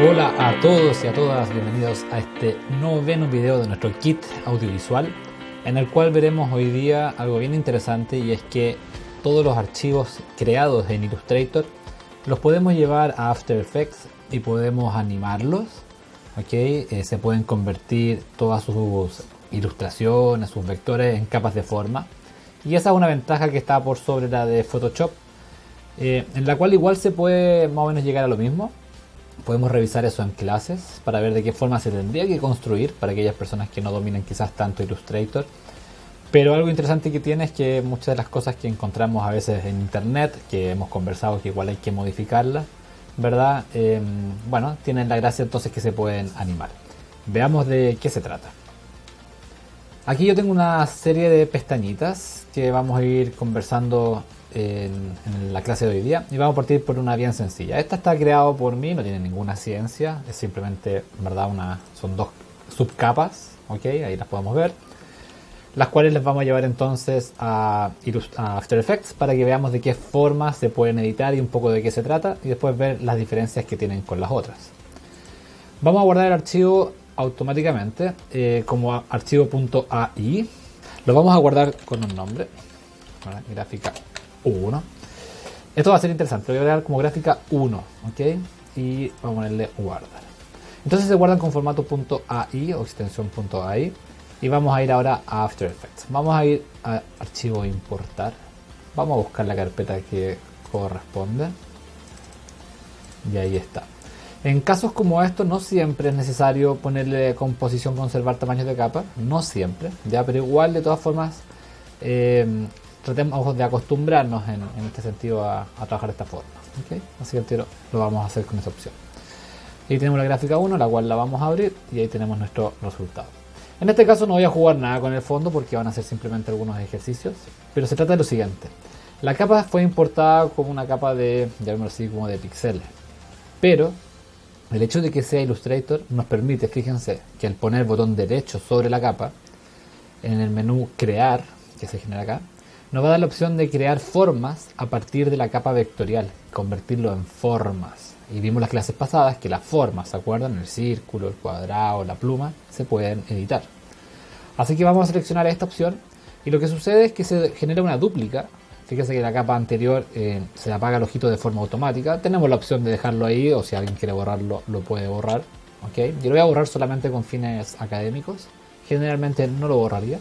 Hola a todos y a todas, bienvenidos a este noveno video de nuestro kit audiovisual, en el cual veremos hoy día algo bien interesante, y es que todos los archivos creados en Illustrator los podemos llevar a After Effects y podemos animarlos. Se pueden convertir todas sus ilustraciones, sus vectores en capas de forma, y esa es una ventaja que está por sobre la de Photoshop, en la cual igual se puede más o menos llegar a lo mismo. Podemos revisar eso en clases para ver de qué forma se tendría que construir para aquellas personas que no dominen quizás tanto Illustrator. Pero algo interesante que tiene es que muchas de las cosas que encontramos a veces en internet, que hemos conversado que igual hay que modificarlas, ¿verdad? Bueno, tienen la gracia entonces que se pueden animar. Veamos de qué se trata. Aquí yo tengo una serie de pestañitas que vamos a ir conversando en la clase de hoy día, y vamos a partir por una bien sencilla. Esta está creado por mí, no tiene ninguna ciencia, es simplemente, ¿verdad? Son dos subcapas, ahí las podemos ver, las cuales les vamos a llevar entonces a After Effects para que veamos de qué forma se pueden editar y un poco de qué se trata, y después ver las diferencias que tienen con las otras. Vamos a guardar el archivo automáticamente como archivo.ai. Lo vamos a guardar con un nombre, ¿verdad? Gráfica 1. Esto va a ser interesante, lo voy a guardar como gráfica 1, y vamos a ponerle guardar. Entonces se guardan con formato .ai o extensión .ai, y vamos a ir ahora a After Effects. Vamos a ir a archivo importar, vamos a buscar la carpeta que corresponde, y ahí está. En casos como estos no siempre es necesario ponerle composición, conservar tamaños de capa, no siempre, ya, pero igual de todas formas tratemos de acostumbrarnos en este sentido a trabajar de esta forma, así que lo vamos a hacer con esa opción. Ahí tenemos la gráfica 1, la cual la vamos a abrir, y ahí tenemos nuestro resultado. En este caso no voy a jugar nada con el fondo porque van a ser simplemente algunos ejercicios, pero se trata de lo siguiente. La capa fue importada como una capa de, llamémoslo así, como de píxeles, pero el hecho de que sea Illustrator nos permite, fíjense, que al poner el botón derecho sobre la capa, en el menú crear, que se genera acá, nos va a dar la opción de crear formas a partir de la capa vectorial, convertirlo en formas. Y vimos las clases pasadas que las formas, ¿se acuerdan? El círculo, el cuadrado, la pluma, se pueden editar. Así que vamos a seleccionar esta opción, y lo que sucede es que se genera una dúplica. Fíjense que la capa anterior se apaga el ojito de forma automática. Tenemos la opción de dejarlo ahí, o si alguien quiere borrarlo, lo puede borrar. Yo lo voy a borrar solamente con fines académicos. Generalmente no lo borraría.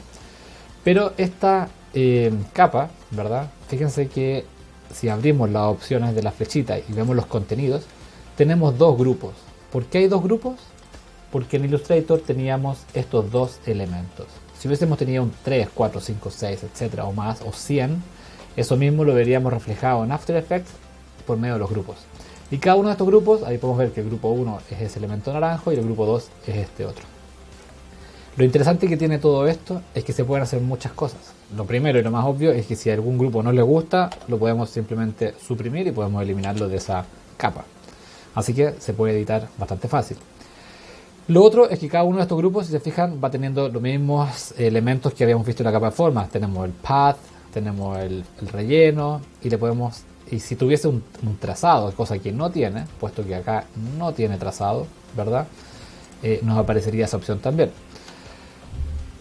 Pero esta capa, ¿verdad? Fíjense que si abrimos las opciones de la flechita y vemos los contenidos, tenemos dos grupos. ¿Por qué hay dos grupos? Porque en Illustrator teníamos estos dos elementos. Si hubiésemos tenido un 3, 4, 5, 6, etcétera, o más, o 100, eso mismo lo veríamos reflejado en After Effects por medio de los grupos. Y cada uno de estos grupos, ahí podemos ver que el grupo 1 es ese elemento naranjo y el grupo 2 es este otro. Lo interesante que tiene todo esto es que se pueden hacer muchas cosas. Lo primero y lo más obvio es que si a algún grupo no le gusta, lo podemos simplemente suprimir y podemos eliminarlo de esa capa. Así que se puede editar bastante fácil. Lo otro es que cada uno de estos grupos, si se fijan, va teniendo los mismos elementos que habíamos visto en la capa de formas. Tenemos el path, tenemos el relleno, y si tuviese un trazado, cosa que no tiene, puesto que acá no tiene trazado, ¿verdad? Nos aparecería esa opción también.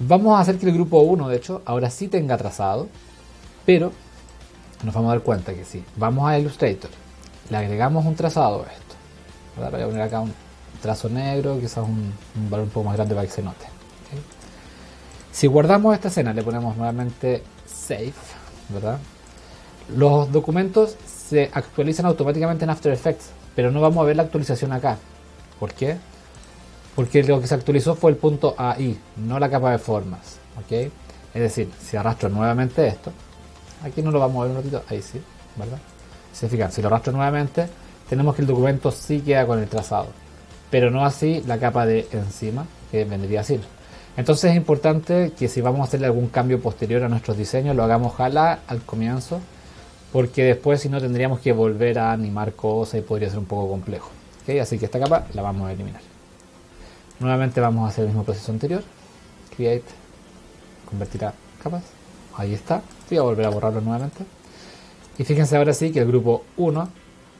Vamos a hacer que el grupo 1, de hecho, ahora sí tenga trazado, pero nos vamos a dar cuenta que si vamos a Illustrator, le agregamos un trazado a esto, ¿verdad? Voy a poner acá un trazo negro, quizás un valor un poco más grande para que se note. Si guardamos esta escena, le ponemos nuevamente Save, ¿verdad? Los documentos se actualizan automáticamente en After Effects, pero no vamos a ver la actualización acá. ¿Por qué? Porque lo que se actualizó fue el punto AI, no la capa de formas, Es decir, si arrastro nuevamente esto, aquí no lo vamos a ver un ratito, ahí sí, ¿verdad? Si se fijan, si lo arrastro nuevamente, tenemos que el documento sí queda con el trazado, pero no así la capa de encima, que vendría así. Entonces es importante que si vamos a hacerle algún cambio posterior a nuestros diseños, lo hagamos ojalá al comienzo, porque después si no tendríamos que volver a animar cosas y podría ser un poco complejo. Así que esta capa la vamos a eliminar. Nuevamente vamos a hacer el mismo proceso anterior. Create, convertir a capas. Ahí está. Voy a volver a borrarlo nuevamente. Y fíjense ahora sí que el grupo 1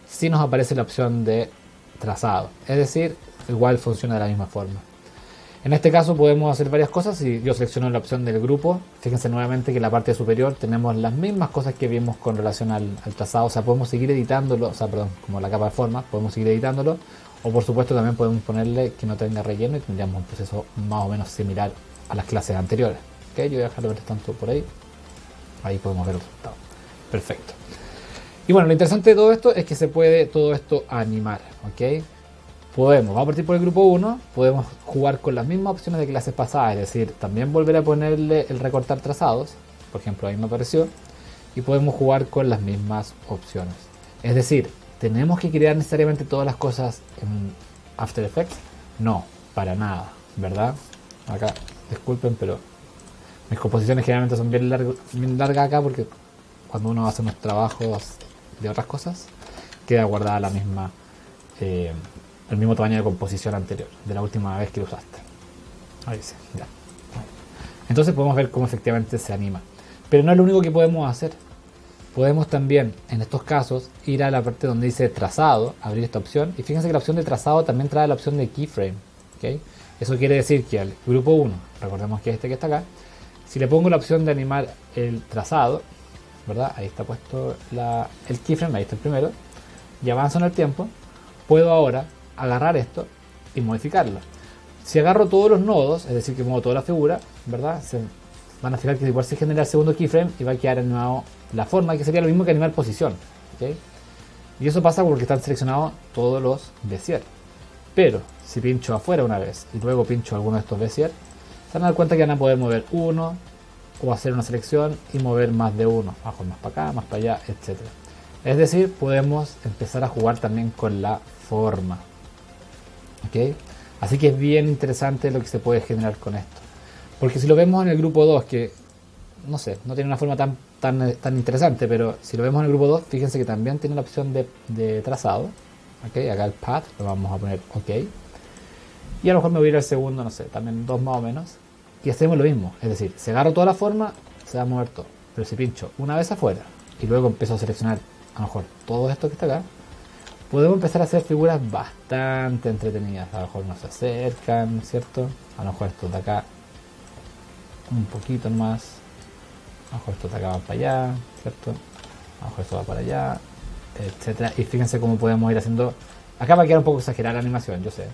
sí nos aparece la opción de trazado. Es decir, igual funciona de la misma forma. En este caso podemos hacer varias cosas. Si yo selecciono la opción del grupo, fíjense nuevamente que en la parte superior tenemos las mismas cosas que vimos con relación al trazado. O sea, podemos seguir editándolo, o sea, perdón, como la capa de forma, podemos seguir editándolo. O por supuesto también podemos ponerle que no tenga relleno y tendríamos un proceso más o menos similar a las clases anteriores. ¿Okay? Yo voy a dejarlo ver tanto por ahí. Ahí podemos ver el resultado. Perfecto. Y bueno, lo interesante de todo esto es que se puede todo esto animar. ¿Ok? Vamos a partir por el grupo 1, podemos jugar con las mismas opciones de clases pasadas, es decir, también volver a ponerle el recortar trazados, por ejemplo ahí me apareció, y podemos jugar con las mismas opciones. Es decir, ¿tenemos que crear necesariamente todas las cosas en After Effects? No, para nada, ¿verdad? Acá, disculpen, pero mis composiciones generalmente son bien largas acá porque cuando uno hace unos trabajos de otras cosas, queda guardada la misma... el mismo tamaño de composición anterior, de la última vez que lo usaste. Ahí sí, ya. Entonces podemos ver cómo efectivamente se anima. Pero no es lo único que podemos hacer. Podemos también, en estos casos, ir a la parte donde dice trazado, abrir esta opción, y fíjense que la opción de trazado también trae la opción de keyframe. ¿Okay? Eso quiere decir que al grupo 1, recordemos que este que está acá, si le pongo la opción de animar el trazado, ¿verdad? Ahí está puesto el keyframe, ahí está el primero, y avanzo en el tiempo, puedo ahora agarrar esto y modificarlo. Si agarro todos los nodos, es decir que muevo toda la figura, ¿verdad? Se van a fijar que igual se genera el segundo keyframe y va a quedar animado la forma, que sería lo mismo que animar posición. ¿Okay? Y eso pasa porque están seleccionados todos los Bezier. Pero si pincho afuera una vez y luego pincho alguno de estos Bezier, se van a dar cuenta que van a poder mover uno o hacer una selección y mover más de uno, bajo más para acá, más para allá, etc. Es decir, podemos empezar a jugar también con la forma. ¿Okay? Así que es bien interesante lo que se puede generar con esto. Porque si lo vemos en el grupo 2, que no sé, no tiene una forma tan interesante, pero si lo vemos en el grupo 2, fíjense que también tiene la opción de trazado. ¿Okay? Acá el path lo vamos a poner OK. Y a lo mejor me voy a ir al segundo, no sé, también 2 más o menos. Y hacemos lo mismo. Es decir, si agarro toda la forma, se va a mover todo. Pero si pincho una vez afuera y luego empiezo a seleccionar a lo mejor todo esto que está acá, podemos empezar a hacer figuras bastante entretenidas. A lo mejor nos acercan, ¿cierto? A lo mejor estos de acá un poquito más. A lo mejor estos de acá van para allá, ¿cierto? A lo mejor esto va para allá, etcétera. Y fíjense cómo podemos ir haciendo. Acá va a quedar un poco exagerada la animación, yo sé.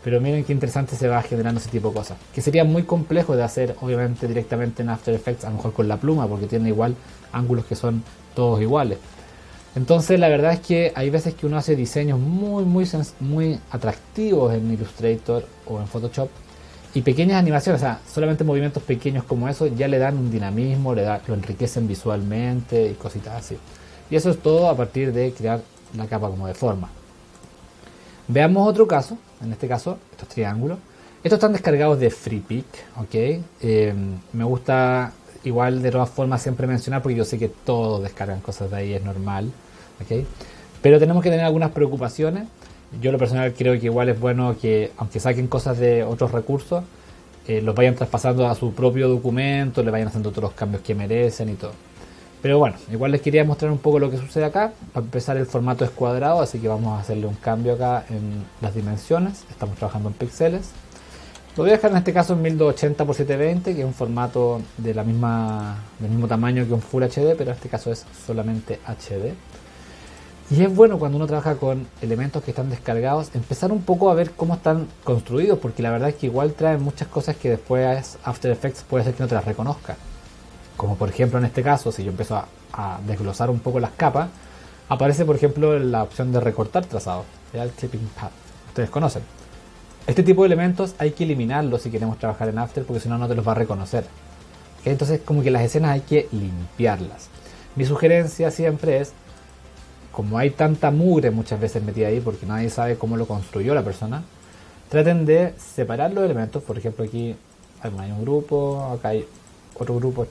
Pero miren qué interesante se va generando ese tipo de cosas. Que sería muy complejo de hacer, obviamente, directamente en After Effects, a lo mejor con la pluma, porque tiene igual ángulos que son todos iguales. Entonces la verdad es que hay veces que uno hace diseños muy atractivos en Illustrator o en Photoshop y pequeñas animaciones, o sea, solamente movimientos pequeños como eso ya le dan un dinamismo, lo enriquecen visualmente y cositas así. Y eso es todo a partir de crear la capa como de forma. Veamos otro caso, en este caso estos triángulos. Estos están descargados de FreePic, ¿ok? Me gusta igual de todas formas siempre mencionar, porque yo sé que todos descargan cosas de ahí, es normal, ¿ok? Pero tenemos que tener algunas preocupaciones. Yo lo personal creo que igual es bueno que, aunque saquen cosas de otros recursos, los vayan traspasando a su propio documento, le vayan haciendo todos los cambios que merecen y todo. Pero bueno, igual les quería mostrar un poco lo que sucede acá. Para empezar, el formato es cuadrado, así que vamos a hacerle un cambio acá en las dimensiones. Estamos trabajando en píxeles. Lo voy a dejar en este caso en 1280 x 720, que es un formato del mismo tamaño que un Full HD, pero en este caso es solamente HD. Y es bueno cuando uno trabaja con elementos que están descargados, empezar un poco a ver cómo están construidos, porque la verdad es que igual traen muchas cosas que después After Effects puede ser que no te las reconozca. Como por ejemplo en este caso, si yo empiezo a desglosar un poco las capas, aparece por ejemplo la opción de recortar trazado, el Clipping Path. Ustedes conocen. Este tipo de elementos hay que eliminarlos si queremos trabajar en After, porque si no, no te los va a reconocer. ¿Okay? Entonces, como que las escenas hay que limpiarlas. Mi sugerencia siempre es, como hay tanta mugre muchas veces metida ahí, porque nadie sabe cómo lo construyó la persona, traten de separar los elementos. Por ejemplo, aquí hay un grupo, acá hay otro grupo.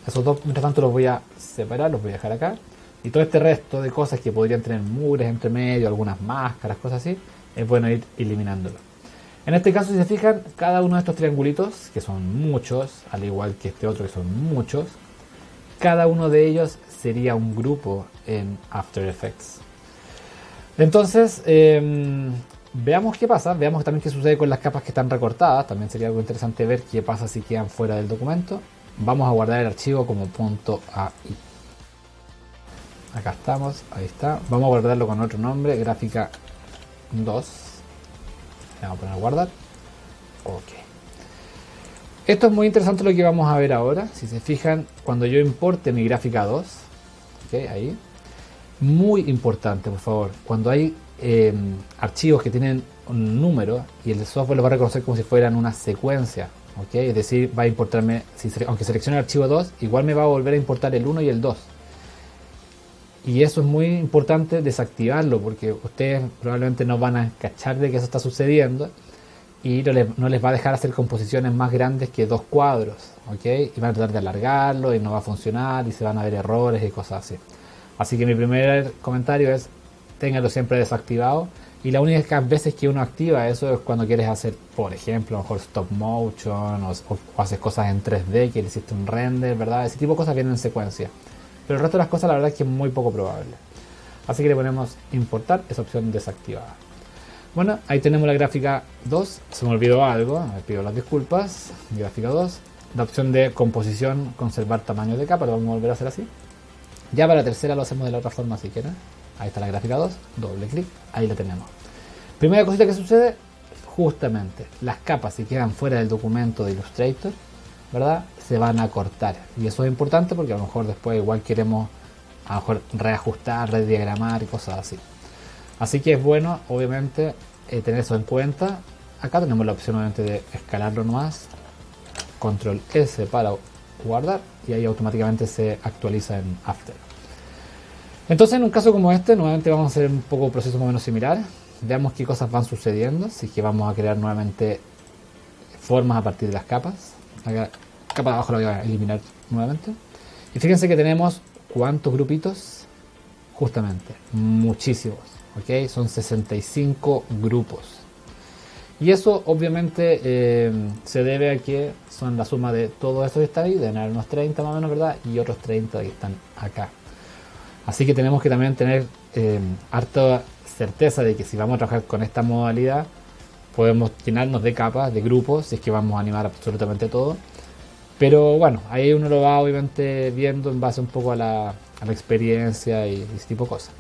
Esos dos, mientras tanto, los voy a separar, los voy a dejar acá. Y todo este resto de cosas que podrían tener mugres entre medio, algunas máscaras, cosas así, es bueno ir eliminándolo. En este caso, si se fijan, cada uno de estos triangulitos, que son muchos, al igual que este otro que son muchos, cada uno de ellos sería un grupo en After Effects. Entonces, veamos qué pasa, veamos también qué sucede con las capas que están recortadas. También sería algo interesante ver qué pasa si quedan fuera del documento. Vamos a guardar el archivo como .ai. Acá estamos, ahí está. Vamos a guardarlo con otro nombre, gráfica 2. Le vamos a poner guardar. Ok. Esto es muy interesante lo que vamos a ver ahora. Si se fijan, cuando yo importe mi gráfica 2, okay, ahí. Muy importante, por favor. Cuando hay archivos que tienen un número y el software lo va a reconocer como si fueran una secuencia. Okay, es decir, va a importarme, aunque seleccione el archivo 2, igual me va a volver a importar el 1 y el 2. Y eso es muy importante desactivarlo, porque ustedes probablemente no van a cachar de que eso está sucediendo y no les va a dejar hacer composiciones más grandes que 2 cuadros, ¿okay? Y van a tratar de alargarlo y no va a funcionar y se van a ver errores y cosas así. Así que mi primer comentario es, ténganlo siempre desactivado. Y la única veces que uno activa eso es cuando quieres hacer, por ejemplo, a lo mejor stop motion o haces cosas en 3D, que le hiciste un render, ¿verdad? Ese tipo de cosas vienen en secuencia. Pero el resto de las cosas la verdad es que es muy poco probable. Así que le ponemos importar, esa opción desactivada. Bueno, ahí tenemos la gráfica 2. Se me olvidó algo, me pido las disculpas. Gráfica 2. La opción de composición, conservar tamaño de capa, lo vamos a volver a hacer así. Ya para la tercera lo hacemos de la otra forma si quieren. Ahí está la gráfica 2, doble clic, ahí la tenemos. Primera cosita que sucede, justamente las capas si quedan fuera del documento de Illustrator, ¿verdad? Se van a cortar. Y eso es importante porque a lo mejor después igual queremos a lo mejor reajustar, rediagramar y cosas así. Así que es bueno, obviamente, tener eso en cuenta. Acá tenemos la opción obviamente de escalarlo nomás. Control S para guardar y ahí automáticamente se actualiza en After. Entonces en un caso como este, nuevamente vamos a hacer un poco un proceso más o menos similar. Veamos qué cosas van sucediendo. Así que vamos a crear nuevamente formas a partir de las capas. Acá, capa de abajo la voy a eliminar nuevamente. Y fíjense que tenemos cuántos grupitos. Justamente, muchísimos. ¿Okay? Son 65 grupos. Y eso obviamente se debe a que son la suma de todo esto que está ahí, deben haber unos 30 más o menos, ¿verdad? Y otros 30 que están acá. Así que tenemos que también tener harta certeza de que si vamos a trabajar con esta modalidad podemos llenarnos de capas, de grupos, si es que vamos a animar absolutamente todo. Pero bueno, ahí uno lo va obviamente viendo en base un poco a la experiencia y ese tipo de cosas.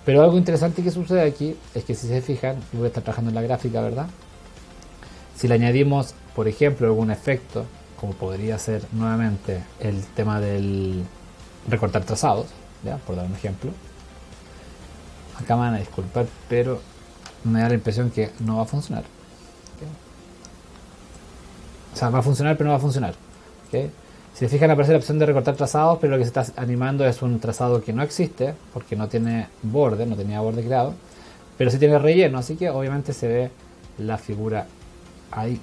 Pero algo interesante que sucede aquí es que si se fijan, y voy a estar trabajando en la gráfica, ¿verdad? Si le añadimos, por ejemplo, algún efecto, como podría ser nuevamente el tema del recortar trazados, ¿ya? Por dar un ejemplo. Acá me van a disculpar, pero me da la impresión que no va a funcionar. ¿Okay? O sea, va a funcionar, pero no va a funcionar. ¿Okay? Si se fijan, aparece la opción de recortar trazados, pero lo que se está animando es un trazado que no existe, porque no tiene borde, no tenía borde creado, pero sí tiene relleno, así que obviamente se ve la figura ahí.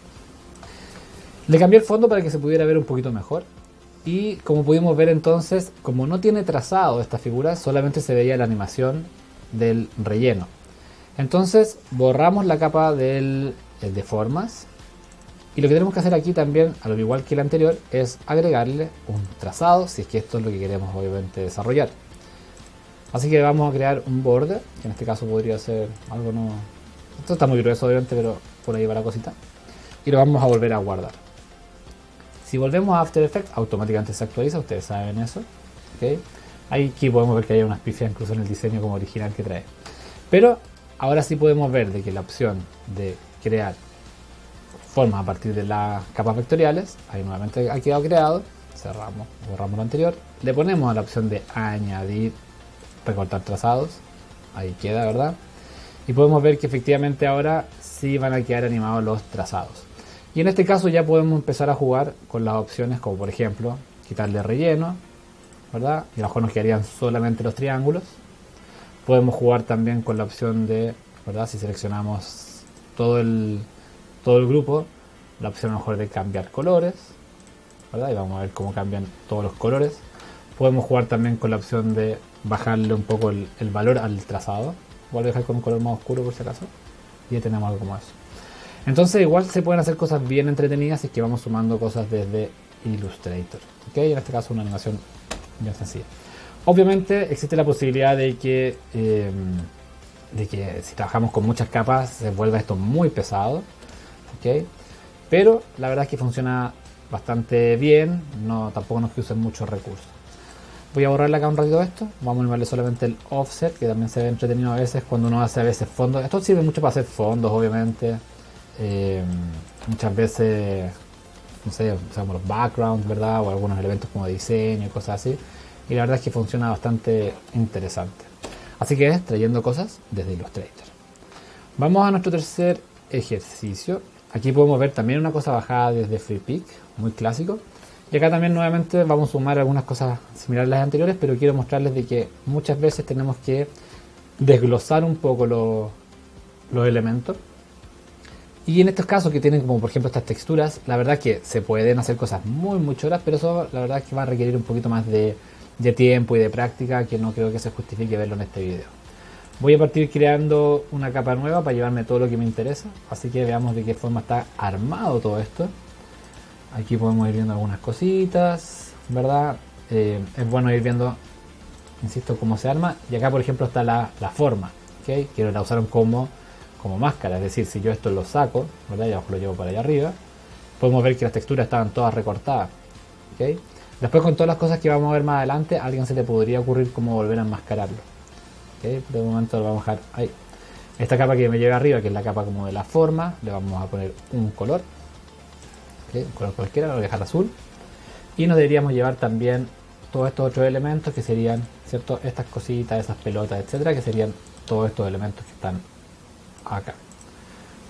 Le cambié el fondo para que se pudiera ver un poquito mejor. Y como pudimos ver entonces, como no tiene trazado esta figura, solamente se veía la animación del relleno. Entonces borramos la capa de formas. Y lo que tenemos que hacer aquí también, al igual que el anterior, es agregarle un trazado, si es que esto es lo que queremos obviamente desarrollar. Así que vamos a crear un borde, que en este caso podría ser algo no... Esto está muy grueso obviamente, pero por ahí va la cosita. Y lo vamos a volver a guardar. Si volvemos a After Effects, automáticamente se actualiza, ustedes saben eso. ¿Okay? Aquí podemos ver que hay unas pifias incluso en el diseño como original que trae. Pero ahora sí podemos ver de que la opción de crear formas a partir de las capas vectoriales, ahí nuevamente ha quedado creado. Cerramos, borramos lo anterior. Le ponemos a la opción de añadir, recortar trazados. Ahí queda, ¿verdad? Y podemos ver que efectivamente ahora sí van a quedar animados los trazados. Y en este caso ya podemos empezar a jugar con las opciones como por ejemplo quitarle relleno, ¿verdad? Y a lo mejor nos quedarían solamente los triángulos. Podemos jugar también con la opción de, ¿verdad? Si seleccionamos todo el grupo, la opción a lo mejor de cambiar colores, ¿verdad? Y vamos a ver cómo cambian todos los colores. Podemos jugar también con la opción de bajarle un poco el valor al trazado. Voy a dejar con un color más oscuro por si acaso. Y ya tenemos algo como eso. Entonces igual se pueden hacer cosas bien entretenidas si es que vamos sumando cosas desde Illustrator. ¿Okay? En este caso una animación bien sencilla. Obviamente existe la posibilidad de que de que si trabajamos con muchas capas se vuelve esto muy pesado, ¿ok? Pero la verdad es que funciona bastante bien, no, tampoco nos que usen muchos recursos. Voy a borrarle acá un ratito esto, vamos a animarle solamente el offset, que también se ve entretenido a veces cuando uno hace a veces fondos. Esto sirve mucho para hacer fondos, obviamente. Muchas veces, no sé, usamos los backgrounds, ¿verdad? O algunos elementos como diseño y cosas así. Y la verdad es que funciona bastante interesante. Así que es trayendo cosas desde Illustrator. Vamos a nuestro tercer ejercicio. Aquí podemos ver también una cosa bajada desde FreePic, muy clásico. Y acá también nuevamente vamos a sumar algunas cosas similares a las anteriores, pero quiero mostrarles de que muchas veces tenemos que desglosar un poco los elementos. Y en estos casos que tienen como por ejemplo estas texturas, la verdad que se pueden hacer cosas muy choras, pero eso la verdad es que va a requerir un poquito más de tiempo y de práctica, que no creo que se justifique verlo en este video. Voy a partir creando una capa nueva para llevarme todo lo que me interesa, así que veamos de qué forma está armado todo esto. Aquí podemos ir viendo algunas cositas, ¿verdad? Es bueno ir viendo, insisto, cómo se arma. Y acá, por ejemplo, está la forma, ¿ok? Que la usaron como máscara. Es decir, si yo esto lo saco, ¿verdad? Y abajo lo llevo para allá arriba, podemos ver que las texturas estaban todas recortadas, ¿ok? Después, con todas las cosas que vamos a ver más adelante, a alguien se le podría ocurrir cómo volver a enmascararlo, ¿ok? De momento lo vamos a dejar ahí. Esta capa que me lleva arriba, que es la capa como de la forma, le vamos a poner un color. Un color cualquiera, lo voy a dejar azul. Y nos deberíamos llevar también todos estos otros elementos que serían, ¿cierto? Estas cositas, esas pelotas, etcétera, que serían todos estos elementos que están acá.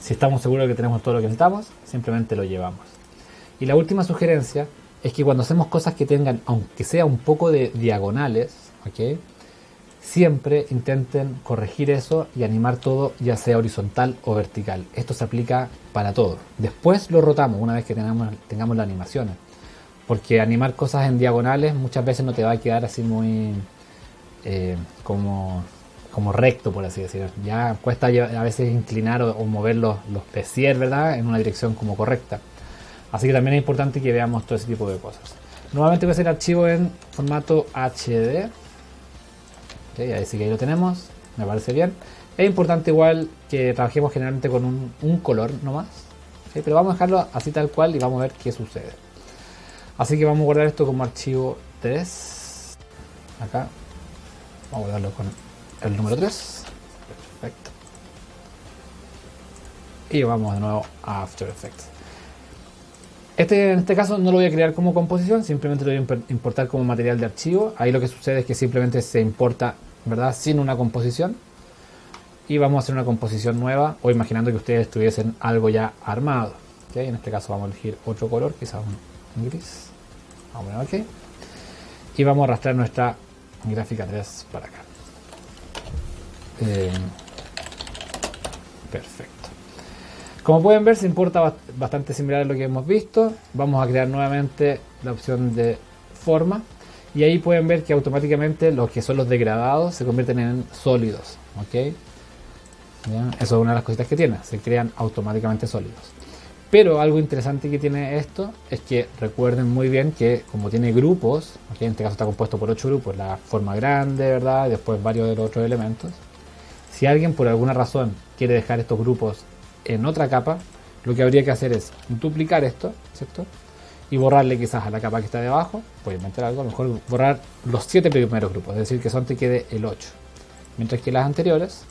Si estamos seguros de que tenemos todo lo que necesitamos, simplemente lo llevamos. Y la última sugerencia es que cuando hacemos cosas que tengan, aunque sea un poco de diagonales, ¿ok? Siempre intenten corregir eso y animar todo, ya sea horizontal o vertical. Esto se aplica para todo. Después lo rotamos una vez que tengamos las animaciones. Porque animar cosas en diagonales muchas veces no te va a quedar así muy como recto, por así decirlo. Ya cuesta a veces inclinar o mover los bezier, ¿verdad? En una dirección como correcta. Así que también es importante que veamos todo ese tipo de cosas. Nuevamente voy a hacer el archivo en formato HD. Okay, así que ahí lo tenemos, me parece bien. Es importante igual que trabajemos generalmente con un color nomás, ¿sí? Pero vamos a dejarlo así tal cual y vamos a ver qué sucede. Así que vamos a guardar esto como archivo 3. Acá vamos a guardarlo con el número 3. Perfecto. Y vamos de nuevo a After Effects. En este caso no lo voy a crear como composición, simplemente lo voy a importar como material de archivo. Ahí lo que sucede es que simplemente se importa, ¿verdad?, sin una composición. Y vamos a hacer una composición nueva, o imaginando que ustedes tuviesen algo ya armado, ¿okay? En este caso vamos a elegir otro color, quizás un gris. Vamos a poner OK. Y vamos a arrastrar nuestra gráfica 3 para acá. Perfecto. Como pueden ver, se importa bastante similar a lo que hemos visto. Vamos a crear nuevamente la opción de forma. Y ahí pueden ver que automáticamente los que son los degradados se convierten en sólidos. ¿Ok? ¿Ya? Eso es una de las cositas que tiene. Se crean automáticamente sólidos. Pero algo interesante que tiene esto es que recuerden muy bien que como tiene grupos, ¿okay? En este caso está compuesto por 8 grupos, la forma grande, ¿verdad? Y después varios de los otros elementos. Si alguien por alguna razón quiere dejar estos grupos en otra capa, lo que habría que hacer es duplicar esto, ¿cierto? Y borrarle quizás a la capa que está debajo, puede inventar algo, a lo mejor borrar los 7 primeros grupos, es decir, que solamente quede el 8. Mientras que las anteriores,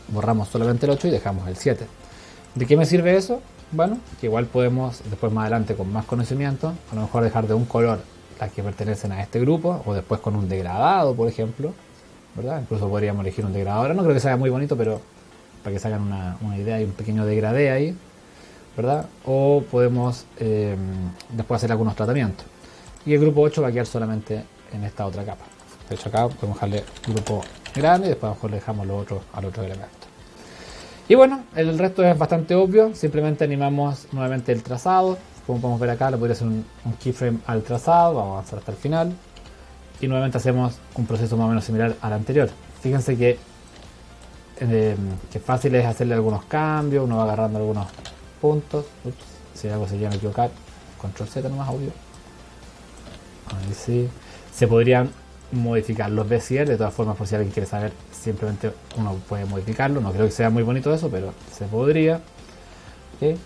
borramos solamente el 8 y dejamos el 7. ¿De qué me sirve eso? Bueno, que igual podemos después más adelante con más conocimiento, a lo mejor dejar de un color las que pertenecen a este grupo, o después con un degradado, por ejemplo, ¿verdad? Incluso podríamos elegir un degradado. Ahora no creo que sea muy bonito, pero para que se hagan una idea y un pequeño degradé ahí, ¿verdad? O podemos después hacer algunos tratamientos. Y el grupo 8 va a quedar solamente en esta otra capa. De hecho acá podemos dejarle grupo grande y después a lo mejor le dejamos lo otro al otro elemento. Y bueno, el resto es bastante obvio. Simplemente animamos nuevamente el trazado. Como podemos ver acá, le podría hacer un keyframe al trazado. Vamos a avanzar hasta el final. Y nuevamente hacemos un proceso más o menos similar al anterior. Fíjense que fácil es hacerle algunos cambios, uno va agarrando algunos puntos. Ups, si algo se llega a equivocar, control Z nomás, obvio. Ahí sí. Se podrían modificar los Bezier. De todas formas, por si alguien quiere saber, simplemente uno puede modificarlo. No creo que sea muy bonito eso, pero se podría. ¿Okay?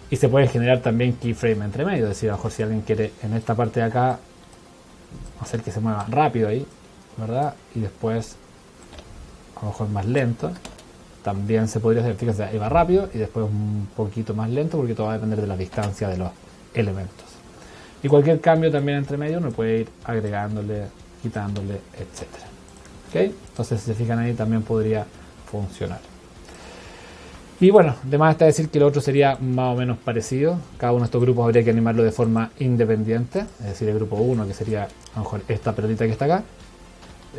Y se puede generar también keyframe entre medio. Es decir, a lo mejor si alguien quiere en esta parte de acá hacer que se mueva rápido ahí, ¿verdad? Y después a lo mejor más lento, también se podría hacer. Fíjense, ahí va rápido y después un poquito más lento, porque todo va a depender de la distancia de los elementos. Y cualquier cambio también entre medio uno puede ir agregándole, quitándole, etcétera. ¿Okay? Entonces, si se fijan ahí, también podría funcionar. Y bueno, además está decir que lo otro sería más o menos parecido. Cada uno de estos grupos habría que animarlo de forma independiente. Es decir, el grupo 1, que sería a lo mejor esta pelotita que está acá.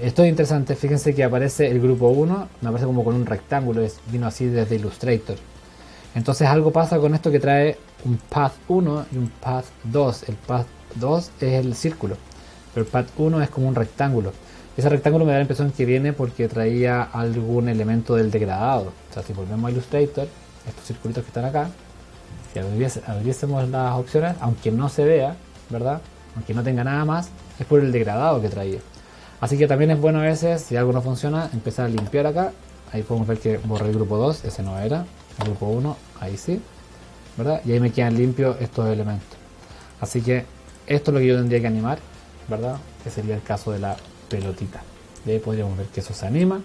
Esto es interesante, fíjense que aparece el grupo 1, me aparece como con un rectángulo, vino así desde Illustrator. Entonces algo pasa con esto que trae un path 1 y un path 2. El path 2 es el círculo, pero el path 1 es como un rectángulo. Ese rectángulo me da la impresión que viene porque traía algún elemento del degradado. O sea, si volvemos a Illustrator, estos circulitos que están acá, si abriésemos las opciones, aunque no se vea, ¿verdad? Aunque no tenga nada más, es por el degradado que traía. Así que también es bueno a veces, si algo no funciona, empezar a limpiar acá. Ahí podemos ver que borré el grupo 2, ese no era. El grupo 1, ahí sí, ¿verdad? Y ahí me quedan limpios estos elementos. Así que esto es lo que yo tendría que animar, ¿verdad? Que sería el caso de la pelotita. Y ahí podríamos ver que eso se anima.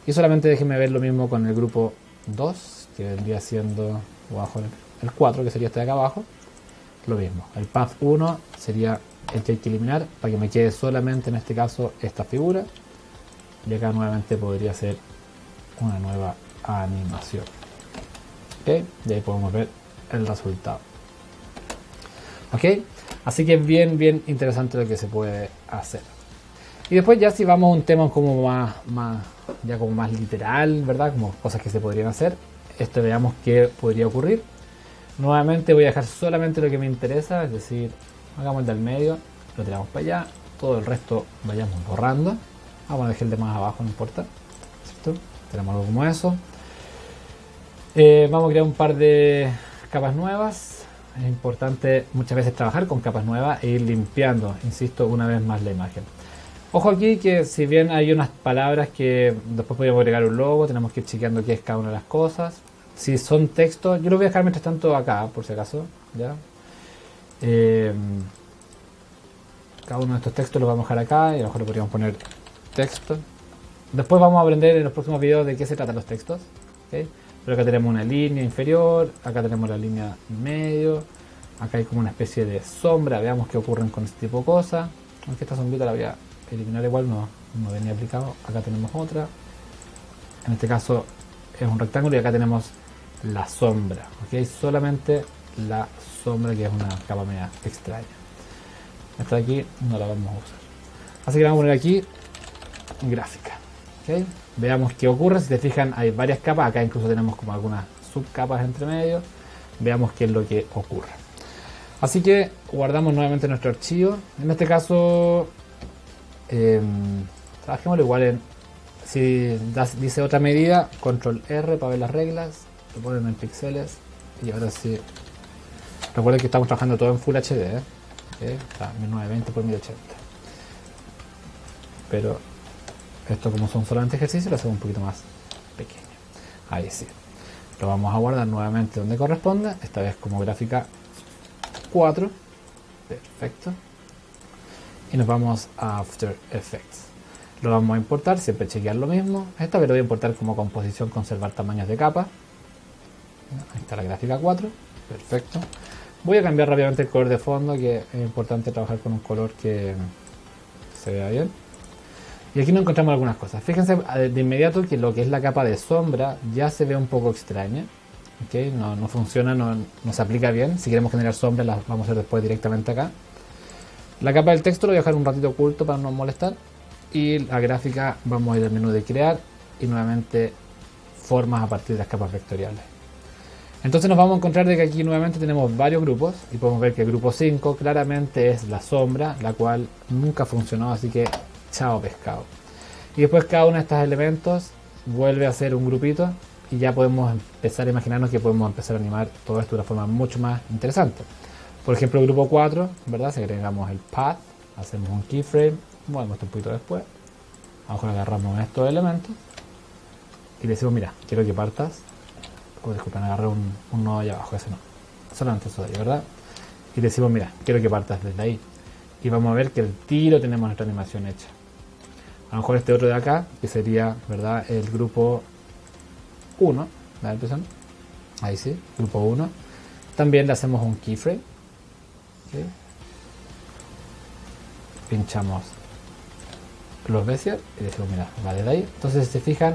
Y solamente déjenme ver lo mismo con el grupo 2, que vendría siendo abajo el 4, que sería este de acá abajo. Lo mismo. El path 1 sería el que hay que eliminar para que me quede solamente en este caso esta figura. Y acá nuevamente podría ser una nueva animación. ¿Ok? Y ahí podemos ver el resultado. ¿Ok? Así que es bien interesante lo que se puede hacer. Y después ya si vamos a un tema como más literal, ¿verdad? Como cosas que se podrían hacer. Veamos qué podría ocurrir. Nuevamente voy a dejar solamente lo que me interesa, es decir, hagamos el del medio, lo tiramos para allá, todo el resto vayamos borrando. Vamos a dejar el de más abajo, no importa. ¿Cierto? Tenemos algo como eso. Vamos a crear un par de capas nuevas. Es importante muchas veces trabajar con capas nuevas e ir limpiando, insisto, una vez más la imagen. Ojo aquí que si bien hay unas palabras que después podríamos agregar un logo, tenemos que ir chequeando qué es cada una de las cosas. Si son textos, yo lo voy a dejar mientras tanto acá, por si acaso. ¿Ya? Cada uno de estos textos los vamos a dejar acá y a lo mejor le podríamos poner texto. Después vamos a aprender en los próximos videos de qué se tratan los textos. ¿Okay? Pero acá tenemos una línea inferior, acá tenemos la línea medio, acá hay como una especie de sombra, veamos qué ocurren con este tipo de cosas. Aunque esta sombrita la voy a eliminar igual, no venía aplicado. Acá tenemos otra, en este caso es un rectángulo y acá tenemos la sombra, ¿okay? Solamente la sombra, que es una capa media extraña. Esta de aquí no la vamos a usar, así que vamos a poner aquí gráfica. ¿Okay? Veamos qué ocurre. Si se fijan, hay varias capas, acá incluso tenemos como algunas subcapas entre medio. Veamos qué es lo que ocurre. Así que guardamos nuevamente nuestro archivo. En este caso trabajémoslo igual en, si dice otra medida, control R para ver las reglas, lo ponen en píxeles. Y ahora sí, recuerden que estamos trabajando todo en Full HD, ¿Okay? Está 1920 por 1080, pero esto, como son solamente ejercicios, lo hacemos un poquito más pequeño. Ahí sí, lo vamos a guardar nuevamente donde corresponda, esta vez como gráfica 4. Perfecto. Y nos vamos a After Effects. Lo vamos a importar, siempre chequear lo mismo. Esta vez lo voy a importar como composición, conservar tamaños de capa. Ahí está la gráfica 4. Perfecto. Voy a cambiar rápidamente el color de fondo, que es importante trabajar con un color que se vea bien. Y aquí nos encontramos algunas cosas. Fíjense de inmediato que lo que es la capa de sombra ya se ve un poco extraña. ¿Okay? No funciona, no se aplica bien. Si queremos generar sombras, las vamos a hacer después directamente acá. La capa del texto lo voy a dejar un ratito oculto para no molestar. Y la gráfica, vamos a ir al menú de crear y nuevamente formas a partir de las capas vectoriales. Entonces nos vamos a encontrar de que aquí nuevamente tenemos varios grupos y podemos ver que el grupo 5 claramente es la sombra, la cual nunca funcionó, así que chao pescado. Y después cada uno de estos elementos vuelve a ser un grupito y ya podemos empezar a imaginarnos que podemos empezar a animar todo esto de una forma mucho más interesante. Por ejemplo, el grupo 4, ¿verdad? Si agregamos el path, hacemos un keyframe, movemos un poquito después, a lo mejor agarramos estos elementos y le decimos, mira, quiero que partas, disculpen, agarré un nodo allá abajo, ese no, solamente eso de ahí, ¿verdad? Y le decimos, mira, quiero que partas desde ahí, y vamos a ver que el tiro tenemos nuestra animación hecha. A lo mejor este otro de acá, que sería, ¿verdad?, el grupo 1, ¿la impresión? Ahí sí, grupo 1. También le hacemos un keyframe. ¿Sí? Pinchamos los beziers y decimos, mira, va desde ahí. Entonces, si se fijan,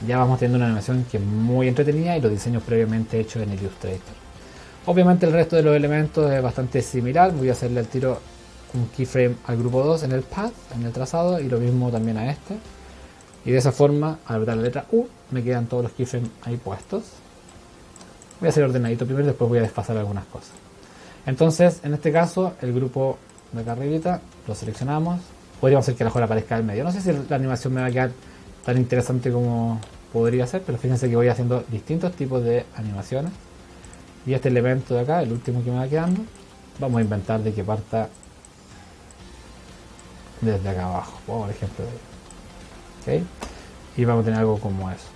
ya vamos teniendo una animación que es muy entretenida y los diseños previamente hechos en Illustrator. Obviamente el resto de los elementos es bastante similar. Voy a hacerle al tiro un keyframe al grupo 2 en el path, en el trazado, y lo mismo también a este. Y de esa forma, al apretar la letra U, me quedan todos los keyframes ahí puestos. Voy a hacer ordenadito primero y después voy a desfasar algunas cosas. Entonces, en este caso, el grupo de acá arribita lo seleccionamos. Podríamos hacer que a lo mejor aparezca al medio. No sé si la animación me va a quedar tan interesante como podría ser, pero fíjense que voy haciendo distintos tipos de animaciones. Y este elemento de acá, el último que me va quedando, vamos a inventar de que parta desde acá abajo, por ejemplo. ¿Okay? Y vamos a tener algo como eso.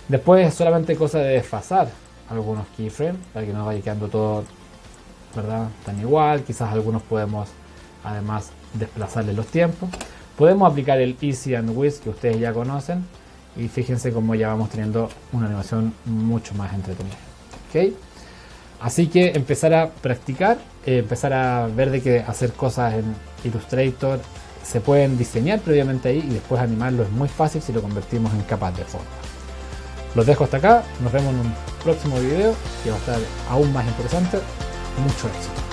Después es solamente cosa de desfasar algunos keyframes para que nos vaya quedando todo, ¿verdad?, tan igual. Quizás algunos podemos además desplazarle los tiempos. Podemos aplicar el Easy and Whiz que ustedes ya conocen y fíjense cómo ya vamos teniendo una animación mucho más entretenida. ¿Okay? Así que empezar a practicar, empezar a ver de que hacer cosas en Illustrator se pueden diseñar previamente ahí y después animarlo es muy fácil si lo convertimos en capas de forma. Los dejo hasta acá, nos vemos en un próximo video que va a estar aún más interesante. Mucho éxito.